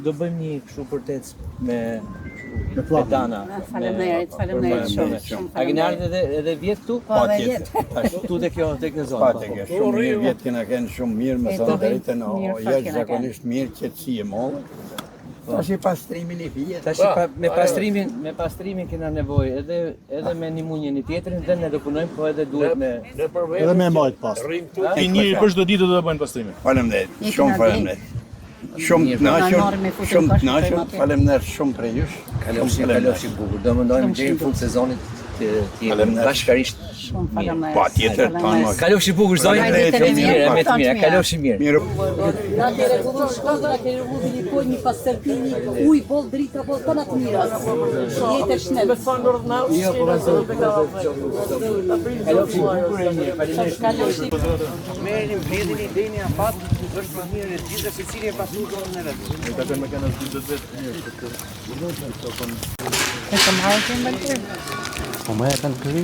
do bëjmë një kështu përtec me Dana. Faleminderit shumë. A keni ardhur edhe vjet këtu? Patjetër. Këtu te kjo zonë. Patjetër. Shumë mirë vjet kena kënë shumë mirë, me thonë drejtën, jashtëzakonisht mirë, qetësi e mollë. Tash pastrimin i vjet. Tash me pastrimin kena nevojë edhe me ndihmën njëri tjetrin, dhe ne do punojmë, po edhe duhet me edhe me mbajt pas. Ti njëri për çdo ditë do të bëjnë pastrimin. Faleminderit. Shumë faleminderit. Shumë të kënaqur, faleminderit shumë për ju. Kalofshi bukur. Do mendojmë deri në fund sezonit të bashkërisht. Patjetër, tanë. Kalofshi bukur zonjë. Me të mirë, kalofshi mirë. Na të rregullon shkolla, na të rregullon një pastërtimi, ujë, boll, drita, boll, tona të mira. Jetë shëndet. Jo, po kalofshi bukur e mirë. Faleminderit. Merrni vjedhni idenë afat, është më mirë gjithë secili e pasur dorën e vet. Ne ka me kanë dy të vetë. E të marrë me të. Po më e kanë këri?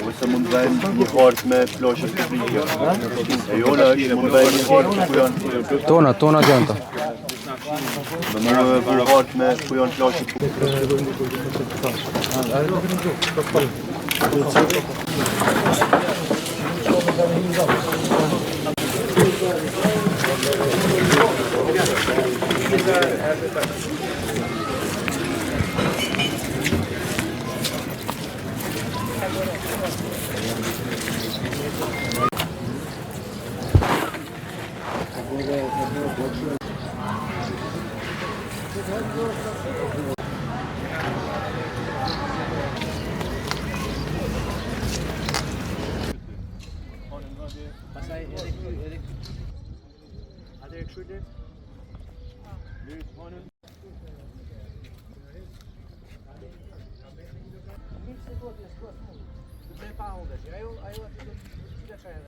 Ose mund bëjmë një hartë me ploshë të frikë. E jona është mund bëjmë një hartë ku janë... Tona janë ta. Me më bërë hartë me ku janë ploshë të Pastaj edhe atë kështu le. Mirë, ponën. Mirë se do të shkoj. Do të pa onda. Ajo aty do të çajë.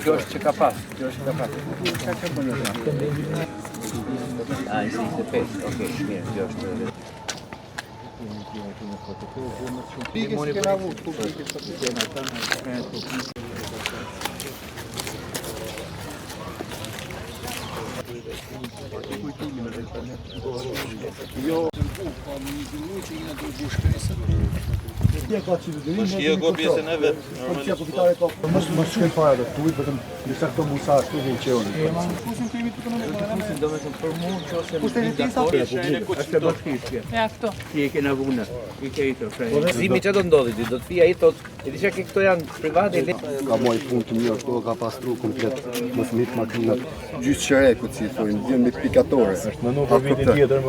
Kjo është që ka pas, A, i si 25, okej, mirë, kjo është... Shkija ka pjesën e vetë. Mos shkojnë para do të ujt, vetëm disa këto musa ashtu dhe i qeoni. Zimi që do ndodhi ti, do të fija i thot, e di që këto janë private, Ka moj punë të mirë, këto ka pastru komplet, mos mit makinat. Gjysë qereku, si thojnë, vjen me pikatore. Është në nuk për vitin tjetër.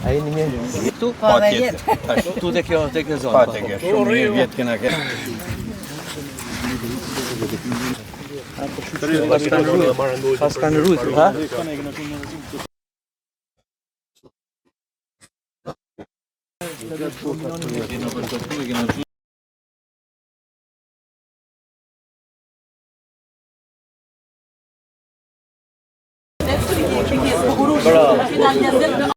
A jeni mirë? Tu pa dhe jetë. Tu te kjo zonë. Pa të ke, shumë mirë vjetë kena ke. Pas kanë rrujtë, ha? Bravo.